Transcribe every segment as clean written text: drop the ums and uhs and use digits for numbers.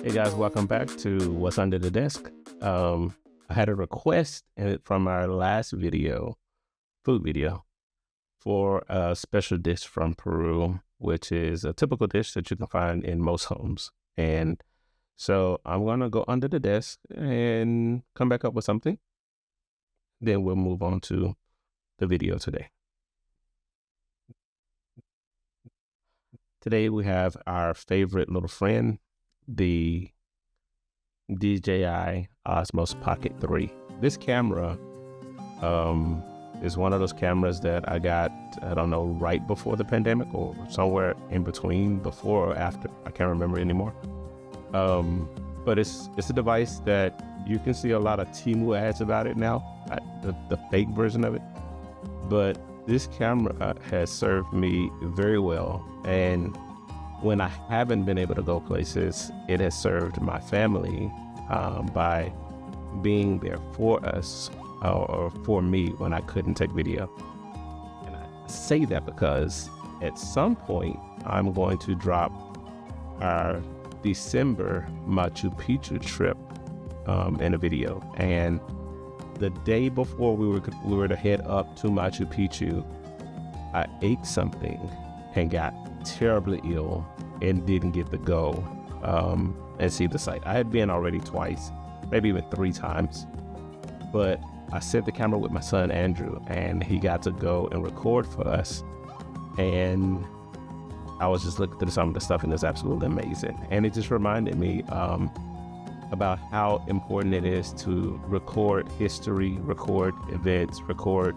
Hey guys, welcome back to What's Under the Desk. I had a request from our last video, food video, for a special dish from Peru, which is a typical dish that you can find in most homes. And so I'm going to go under the desk and come back up with something. Then we'll move on to the video today. Today we have our favorite little friend, the DJI Osmos Pocket 3. This camera is one of those cameras that I got, I don't know, right before the pandemic or somewhere in between, before or after. I can't remember anymore. But it's a device that you can see a lot of Temu ads about it now, the fake version of it. But this camera has served me very well, and when I haven't been able to go places, it has served my family by being there for us or for me when I couldn't take video. And I say that because at some point I'm going to drop our December Machu Picchu trip in a video. And the day before we were to head up to Machu Picchu, I ate something and got terribly ill and didn't get to go and see the site. I had been already twice, maybe even 3 times, but I sent the camera with my son Andrew, and he got to go and record for us. And I was just looking through some of the stuff, and it's absolutely amazing. And it just reminded me about how important it is to record history, record events, record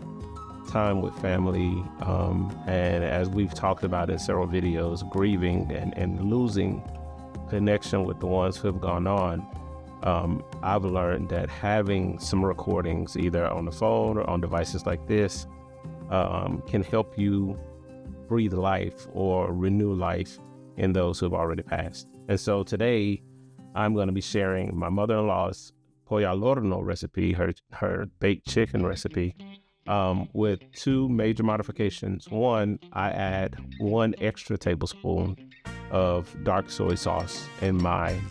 time with family, and as we've talked about in several videos, grieving and losing connection with the ones who have gone on. I've learned that having some recordings either on the phone or on devices like this can help you breathe life or renew life in those who have already passed. And so today I'm going to be sharing my mother-in-law's Pollo Al Horno recipe, her baked chicken recipe, with 2 major modifications. One, I add 1 extra tablespoon of dark soy sauce in mine,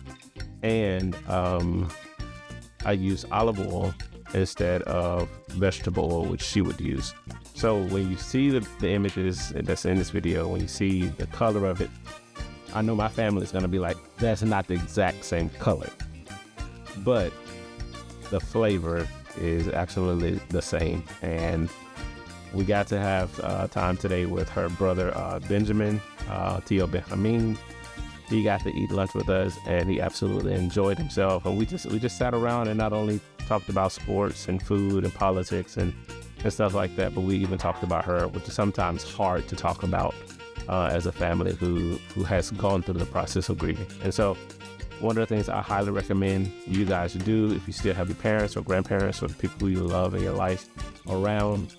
and I use olive oil instead of vegetable oil, which she would use. So when you see the images that's in this video, when you see the color of it, I know my family is going to be like, that's not the exact same color, but the flavor is actually the same. And we got to have time today with her brother Benjamin, Tio Benjamin. He got to eat lunch with us, and he absolutely enjoyed himself. And we just sat around and not only talked about sports and food and politics and stuff like that, but we even talked about her, which is sometimes hard to talk about as a family who has gone through the process of grieving. And so one of the things I highly recommend you guys do, if you still have your parents or grandparents or the people who you love in your life around,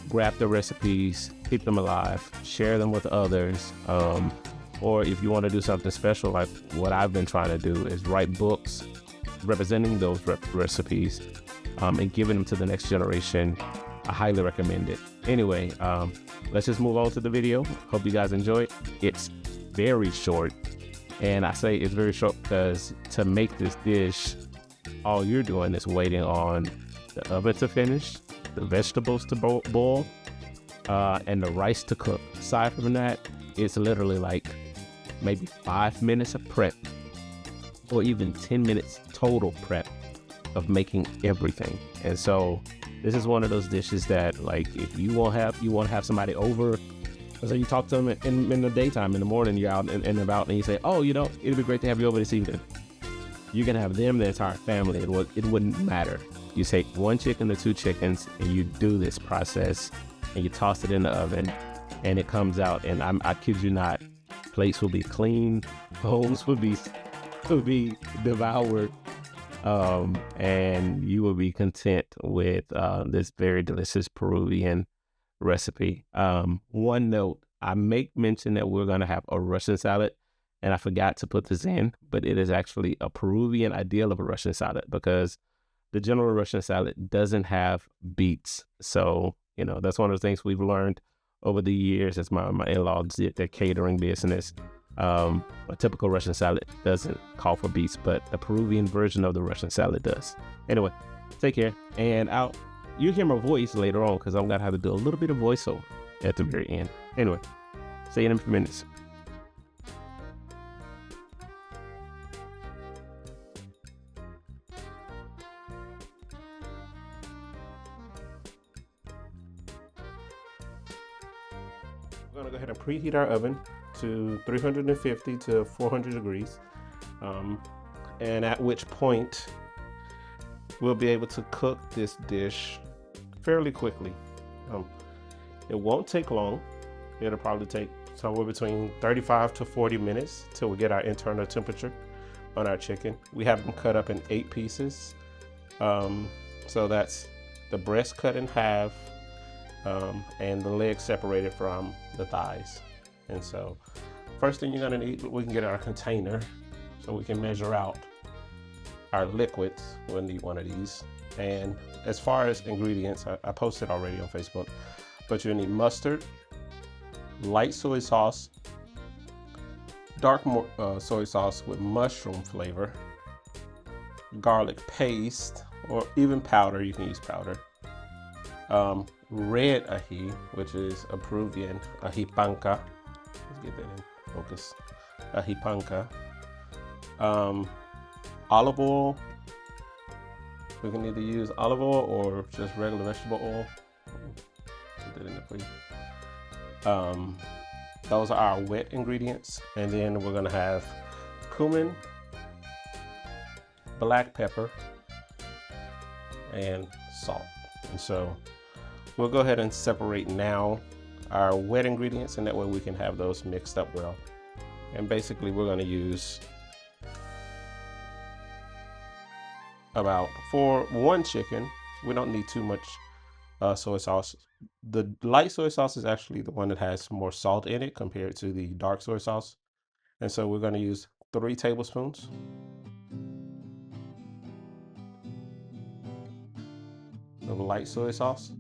grab the recipes, keep them alive, share them with others. Or if you want to do something special, like what I've been trying to do, is write books representing those recipes and giving them to the next generation. I highly recommend it. Anyway, let's just move on to the video. Hope you guys enjoy it. It's very short. And I say it's very short because to make this dish, all you're doing is waiting on the oven to finish, the vegetables to boil, and the rice to cook. Aside from that, it's literally like maybe 5 minutes of prep, or even 10 minutes total prep of making everything. And so this is one of those dishes that, like, if you want to have somebody over. So you talk to them in the daytime, in the morning, you're out and about, and you say, oh, it'd be great to have you over this evening. You can have them, the entire family. It wouldn't matter. You take 1 chicken or 2 chickens, and you do this process, and you toss it in the oven, and it comes out, and I kid you not, plates will be clean, homes will be devoured, and you will be content with this very delicious Peruvian recipe. One note, I make mention that we're going to have a Russian salad, and I forgot to put this in, but it is actually a Peruvian ideal of a Russian salad, because the general Russian salad doesn't have beets. So, that's one of the things we've learned over the years as my in-laws did their catering business. A typical Russian salad doesn't call for beets, but the Peruvian version of the Russian salad does. Anyway, take care, and you'll hear my voice later on because I'm gonna have to do a little bit of voiceover at the very end. Anyway, see you in a few minutes. We're gonna go ahead and preheat our oven to 350 to 400 degrees, and at which point we'll be able to cook this dish fairly quickly. It won't take long. It'll probably take somewhere between 35 to 40 minutes till we get our internal temperature on our chicken. We have them cut up in 8 pieces. So that's the breast cut in half, and the legs separated from the thighs. And so first thing you're gonna need, we can get our container so we can measure out our liquids. We'll need one of these. And as far as ingredients, I posted already on Facebook, but you'll need mustard, light soy sauce, dark soy sauce with mushroom flavor, garlic paste, or even powder, you can use powder, red ají, which is a Peruvian ají panca. Let's get that in focus. Ají panca. Olive oil. We can either use olive oil or just regular vegetable oil. Put that in there for you. Those are our wet ingredients, and then we're gonna have cumin, black pepper, and salt. And so we'll go ahead and separate now our wet ingredients, and that way we can have those mixed up well. And basically we're going to use about, for one chicken, we don't need too much soy sauce. The light soy sauce is actually the one that has more salt in it compared to the dark soy sauce. And so we're going to use 3 tablespoons. Of light soy sauce.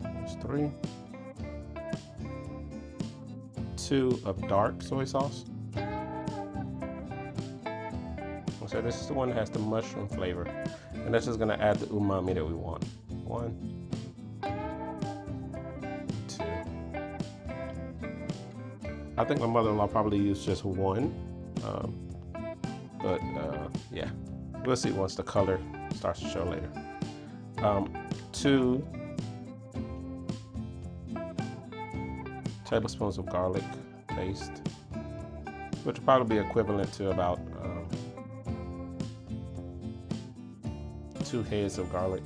There's 3. 2 of dark soy sauce. So this is the one that has the mushroom flavor, and that's just gonna add the umami that we want. 1, 2. I think my mother-in-law probably used just 1. But yeah, we'll see once the color starts to show later. 2 tablespoons of garlic paste, which will probably be equivalent to about 2 heads of garlic,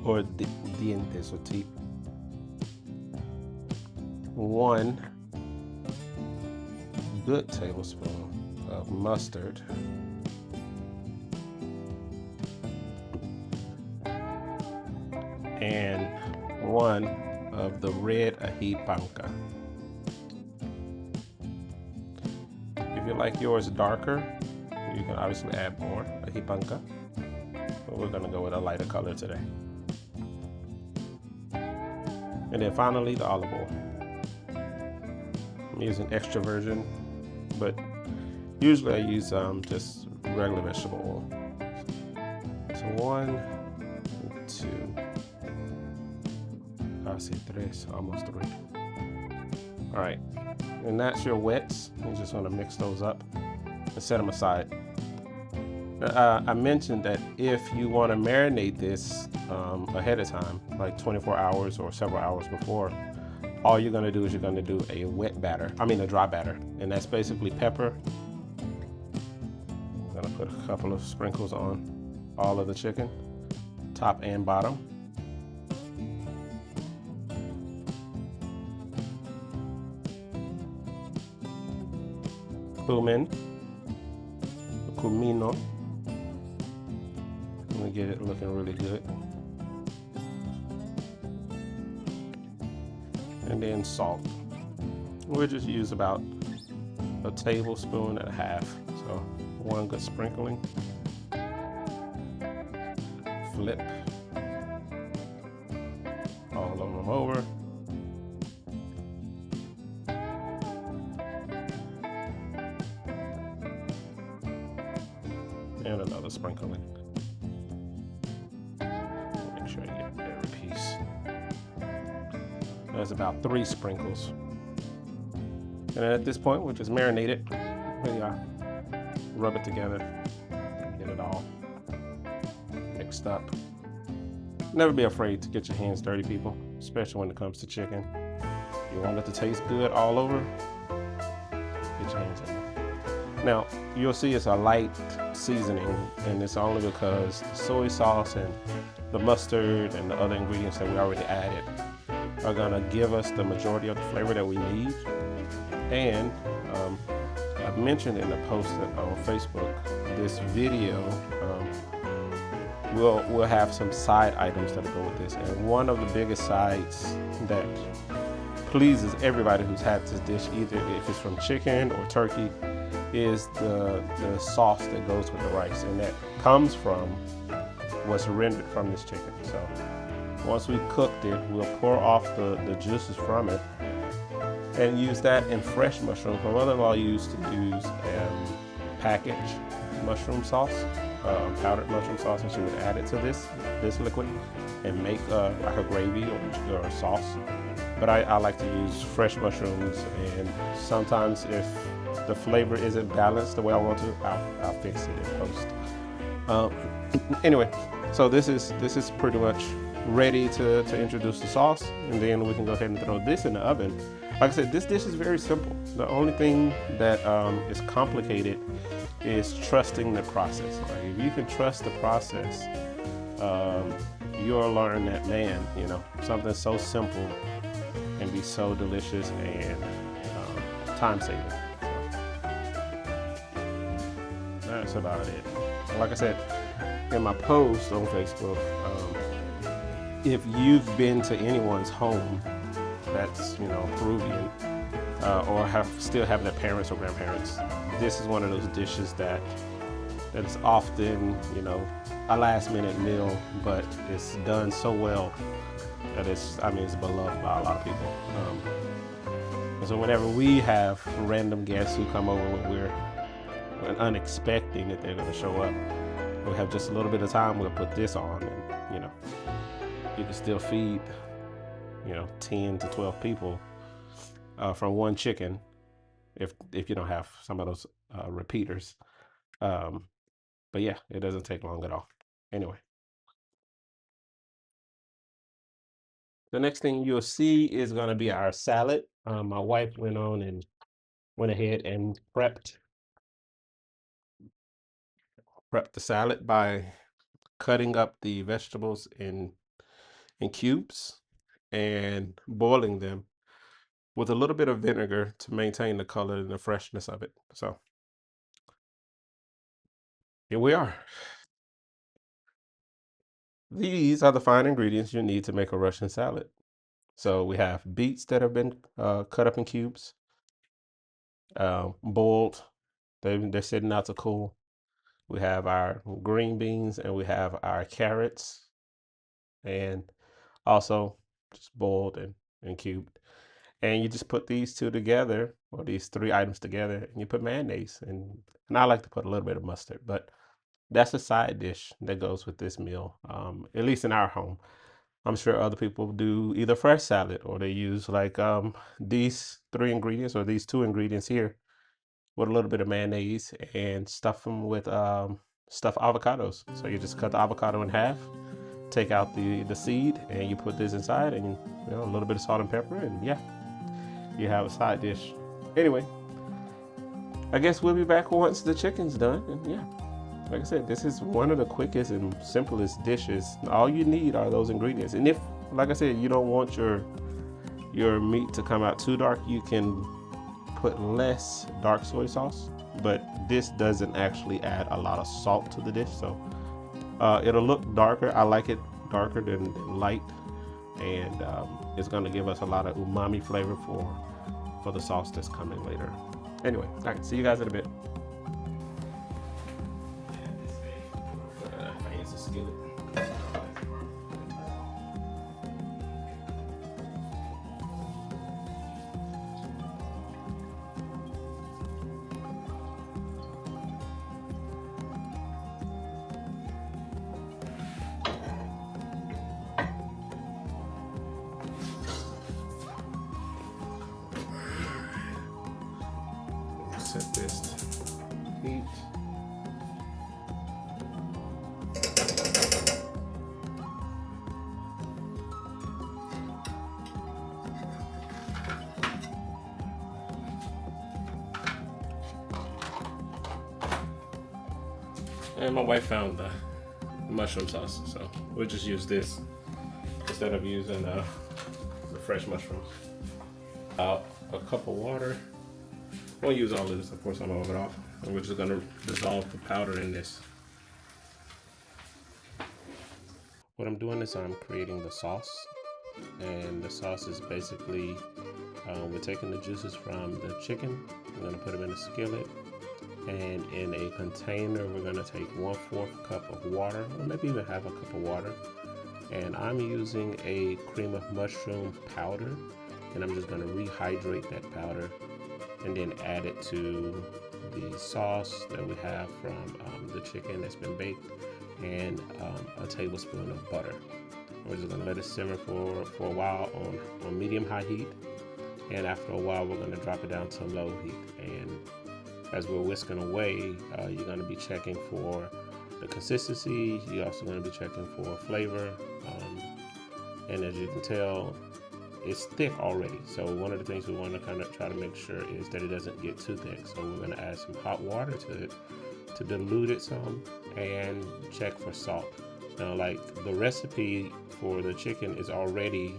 or dientes or teeth. 1 good tablespoon of mustard, and 1 of the red ají panca. If you like yours darker, you can obviously add more ají panca, but we're gonna go with a lighter color today. And then finally the olive oil. I'm using extra virgin, but usually I use just regular vegetable oil. So 1, 2, casi 3, almost 3. All right, and that's your wets. You just want to mix those up and set them aside. I mentioned that if you want to marinate this ahead of time, like 24 hours or several hours before, all you're going to do is you're going to do a dry batter, and that's basically pepper. I'm going to put a couple of sprinkles on all of the chicken, top and bottom. Cumin, cumino. I'm going to get it looking really good. And then salt. We'll just use about a tablespoon and a half. So 1 good sprinkling. Flip all over come over. And another sprinkling. Make sure you get every piece. That's about 3 sprinkles. And then at this point, we'll just marinate it. Rub it together, get it all mixed up. Never be afraid to get your hands dirty, people, especially when it comes to chicken. You want it to taste good all over, get your hands in there. Now, you'll see it's a light seasoning, and it's only because the soy sauce and the mustard and the other ingredients that we already added are gonna give us the majority of the flavor that we need. And I've mentioned in the post on Facebook, this video, we'll have some side items that go with this. And one of the biggest sides that pleases everybody who's had this dish, either if it's from chicken or turkey, is the sauce that goes with the rice, and that comes from what's rendered from this chicken. So once we've cooked it, we'll pour off the juices from it and use that in fresh mushrooms. My mother-in-law used to use packaged mushroom sauce, powdered mushroom sauce, and she would add it to this liquid and make like a gravy or a sauce. But I like to use fresh mushrooms, and sometimes if the flavor isn't balanced the way I want to, I'll fix it in post. Anyway, so this is pretty much ready to introduce the sauce, and then we can go ahead and throw this in the oven. Like I said, this dish is very simple. The only thing that is complicated is trusting the process. Like, if you can trust the process, you'll learn that, man, you know, something so simple can be so delicious and time saving. That's about it. Like I said in my post on Facebook, if you've been to anyone's home that's, you know, Peruvian, or still have their parents or grandparents, this is one of those dishes that is often, you know, a last minute meal, but it's done so well that it's beloved by a lot of people. And so whenever we have random guests who come over when we're unexpecting that they're going to show up, we have just a little bit of time, we'll put this on, and, you know, you can still feed, you know, 10 to 12 people from one chicken if you don't have some of those repeaters. But yeah, it doesn't take long at all. Anyway, the next thing you'll see is going to be our salad. My wife went ahead and prepped the salad by cutting up the vegetables in cubes and boiling them with a little bit of vinegar to maintain the color and the freshness of it. So here we are. These are the fine ingredients you need to make a Russian salad. So we have beets that have been cut up in cubes, boiled. They're sitting out to cool. We have our green beans, and we have our carrots, and also just boiled and cubed. And you just put these two together, or these 3 items together, and you put mayonnaise, and I like to put a little bit of mustard, but that's a side dish that goes with this meal, at least in our home. I'm sure other people do either fresh salad, or they use like these 3 ingredients or these 2 ingredients here with a little bit of mayonnaise and stuff them with stuffed avocados. So you just cut the avocado in half, take out the seed, and you put this inside, and, you know, a little bit of salt and pepper, and yeah, you have a side dish. Anyway, I guess we'll be back once the chicken's done, and yeah, like I said, this is one of the quickest and simplest dishes. All you need are those ingredients. And if, like I said, you don't want your meat to come out too dark, you can put less dark soy sauce, but this doesn't actually add a lot of salt to the dish, so it'll look darker. I like it darker than light, and it's going to give us a lot of umami flavor for the sauce that's coming later. Anyway, all right, see you guys in a bit. set this to heat. And my wife found the mushroom sauce, so we'll just use this instead of using the fresh mushrooms. A cup of water. I won't use all of this, of course, I'm gonna rub it off. And we're just gonna dissolve the powder in this. What I'm doing is I'm creating the sauce, and the sauce is basically we're taking the juices from the chicken. We're gonna put them in a skillet. And in a container, we're gonna take 1/4 cup of water, or maybe even half a cup of water. And I'm using a cream of mushroom powder, and I'm just gonna rehydrate that powder and then add it to the sauce that we have from the chicken that's been baked, and a tablespoon of butter. We're just gonna let it simmer for a while on medium-high heat, and after a while, we're gonna drop it down to low heat. And as we're whisking away, you're going to be checking for the consistency. You're also going to be checking for flavor. And as you can tell, it's thick already. So one of the things we want to kind of try to make sure is that it doesn't get too thick. So we're going to add some hot water to it to dilute it some and check for salt. Now, like the recipe for the chicken is already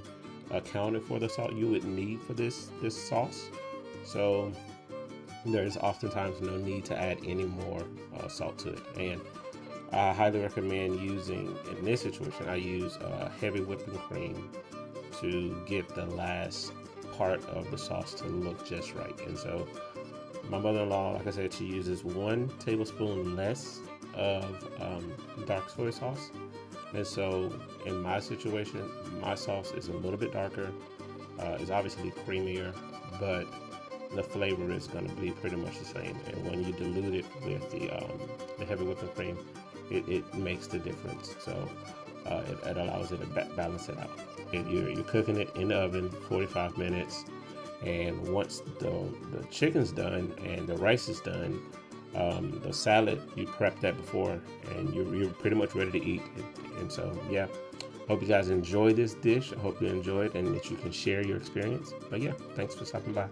accounted for the salt you would need for this sauce. So there's oftentimes no need to add any more salt to it. And I highly recommend using, in this situation, I use heavy whipping cream to get the last part of the sauce to look just right. And so my mother-in-law, like I said, she uses 1 tablespoon less of dark soy sauce. And so in my situation, my sauce is a little bit darker. It's obviously creamier, but the flavor is going to be pretty much the same. And when you dilute it with the heavy whipping cream, it makes the difference. So it allows it to balance it out. And you're cooking it in the oven 45 minutes. And once the chicken's done and the rice is done, the salad, you prep that before, and you're pretty much ready to eat. And so, yeah, hope you guys enjoy this dish. I hope you enjoy it and that you can share your experience. But yeah, thanks for stopping by.